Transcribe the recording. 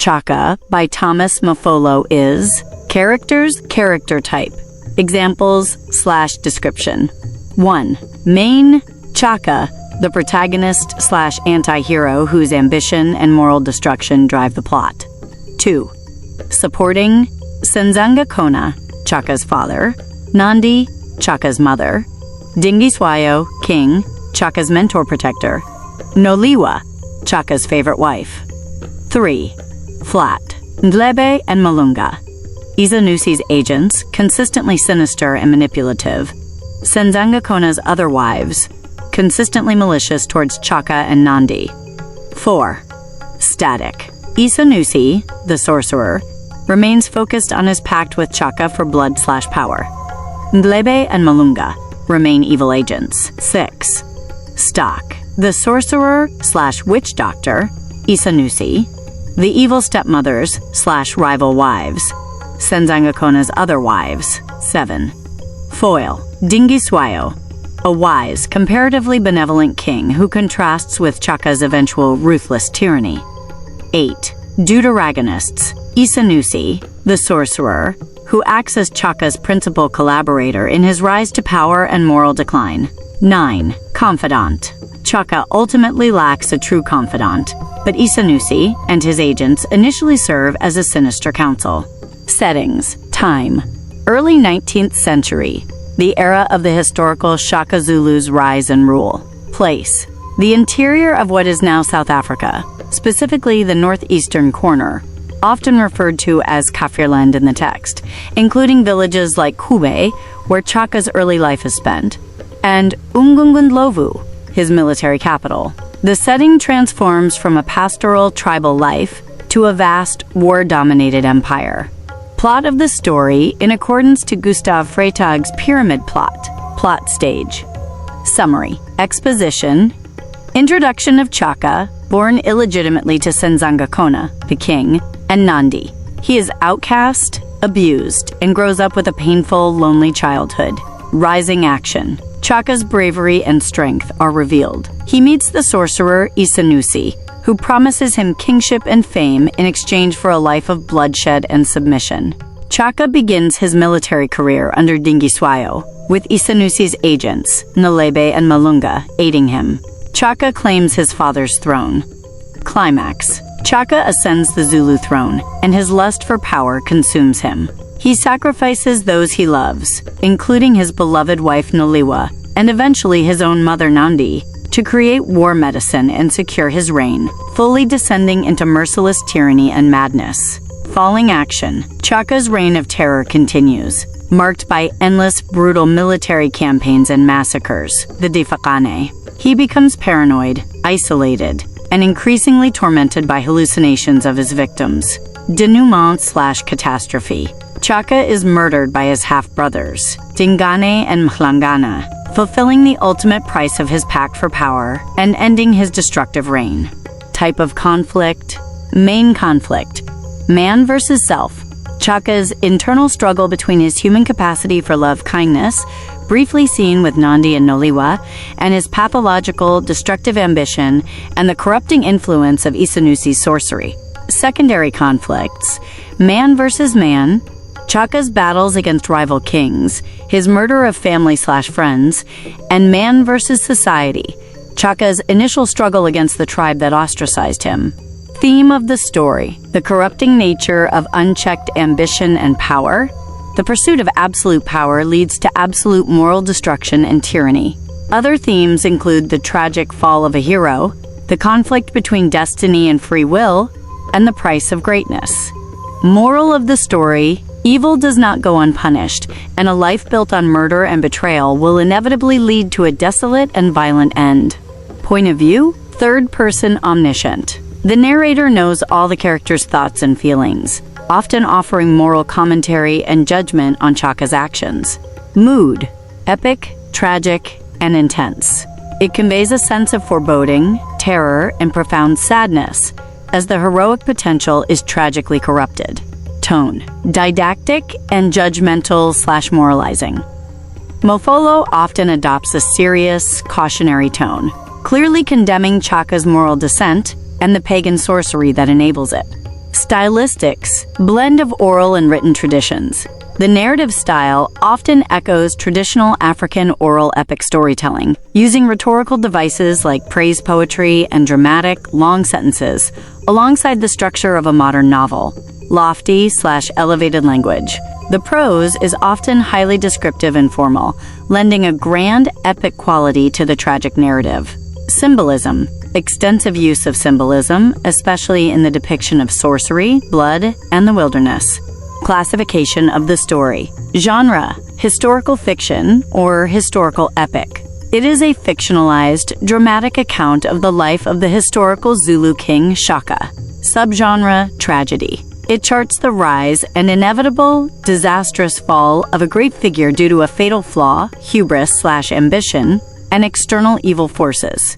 Chaka by Thomas Mafolo is characters, character type. Examples/description. 1. Main Chaka, the protagonist / anti-hero whose ambition and moral destruction drive the plot. 2. Supporting Senzanga Kona, Chaka's father, Nandi, Chaka's mother, Dingiswayo, king, Chaka's mentor protector, Noliwa, Chaka's favorite wife. 3. Flat Ndlebe and Malunga, Isanusi's agents, consistently sinister and manipulative. Senzanga Kona's other wives, consistently malicious towards Chaka and Nandi. 4. Static Isanusi, the sorcerer, remains focused on his pact with Chaka for blood/power. Ndlebe and Malunga remain evil agents. 6. Stock the sorcerer/witch doctor, Isanusi, the evil stepmothers/rival wives, Senzanga Kona's other wives. 7. Foil Dingiswayo, a wise, comparatively benevolent king who contrasts with Chaka's eventual ruthless tyranny. 8. Deuteragonists Isanusi, the sorcerer, who acts as Chaka's principal collaborator in his rise to power and moral decline. 9. Confidant Chaka ultimately lacks a true confidant, but Isanusi and his agents initially serve as a sinister council. Settings. Time. Early 19th century, the era of the historical Shaka Zulu's rise and rule. Place. The interior of what is now South Africa, specifically the northeastern corner, often referred to as Kafirland in the text, including villages like Kube, where Chaka's early life is spent, and Umgungundlovu, his military capital. The setting transforms from a pastoral tribal life to a vast war-dominated empire. Plot of the story in accordance to Gustav Freytag's pyramid plot stage. Summary. Exposition. Introduction of Chaka, born illegitimately to Senzanga Kona, the king, and Nandi. He is outcast, abused, and grows up with a painful, lonely childhood. Rising action. Chaka's bravery and strength are revealed. He meets the sorcerer Isanusi, who promises him kingship and fame in exchange for a life of bloodshed and submission. Chaka begins his military career under Dingiswayo, with Isanusi's agents, Ndlebe and Malunga, aiding him. Chaka claims his father's throne. Climax. Chaka ascends the Zulu throne, and his lust for power consumes him. He sacrifices those he loves, including his beloved wife Noliwa, and eventually his own mother Nandi, to create war medicine and secure his reign, fully descending into merciless tyranny and madness. Falling action. Chaka's reign of terror continues, marked by endless, brutal military campaigns and massacres, the Difakane. He becomes paranoid, isolated, and increasingly tormented by hallucinations of his victims. Denouement/catastrophe. Chaka is murdered by his half-brothers, Dingane and Mhlangana, fulfilling the ultimate price of his pact for power and ending his destructive reign. Type of conflict. Main conflict. Man versus self. Chaka's internal struggle between his human capacity for love-kindness, briefly seen with Nandi and Noliwa, and his pathological, destructive ambition and the corrupting influence of Isanusi's sorcery. Secondary conflicts. Man versus man. Chaka's battles against rival kings, his murder of family/friends, and man versus society. Chaka's initial struggle against the tribe that ostracized him. Theme of the story: the corrupting nature of unchecked ambition and power. The pursuit of absolute power leads to absolute moral destruction and tyranny. Other themes include the tragic fall of a hero, the conflict between destiny and free will, and the price of greatness. Moral of the story: evil does not go unpunished, and a life built on murder and betrayal will inevitably lead to a desolate and violent end. Point of view: third-person omniscient. The narrator knows all the characters' thoughts and feelings, often offering moral commentary and judgment on Chaka's actions. Mood: epic, tragic, and intense. It conveys a sense of foreboding, terror, and profound sadness, as the heroic potential is tragically corrupted. Tone: didactic and judgmental/moralizing. Mafolo often adopts a serious, cautionary tone, clearly condemning Chaka's moral descent and the pagan sorcery that enables it. Stylistics, blend of oral and written traditions. The narrative style often echoes traditional African oral epic storytelling, using rhetorical devices like praise poetry and dramatic, long sentences, alongside the structure of a modern novel. Lofty/elevated language. The prose is often highly descriptive and formal, lending a grand, epic quality to the tragic narrative. Symbolism. Extensive use of symbolism, especially in the depiction of sorcery, blood, and the wilderness. Classification of the story. Genre: historical fiction or historical epic. It is a fictionalized, dramatic account of the life of the historical Zulu king Chaka. Subgenre: tragedy. It charts the rise and inevitable, disastrous fall of a great figure due to a fatal flaw, hubris/ambition, and external evil forces.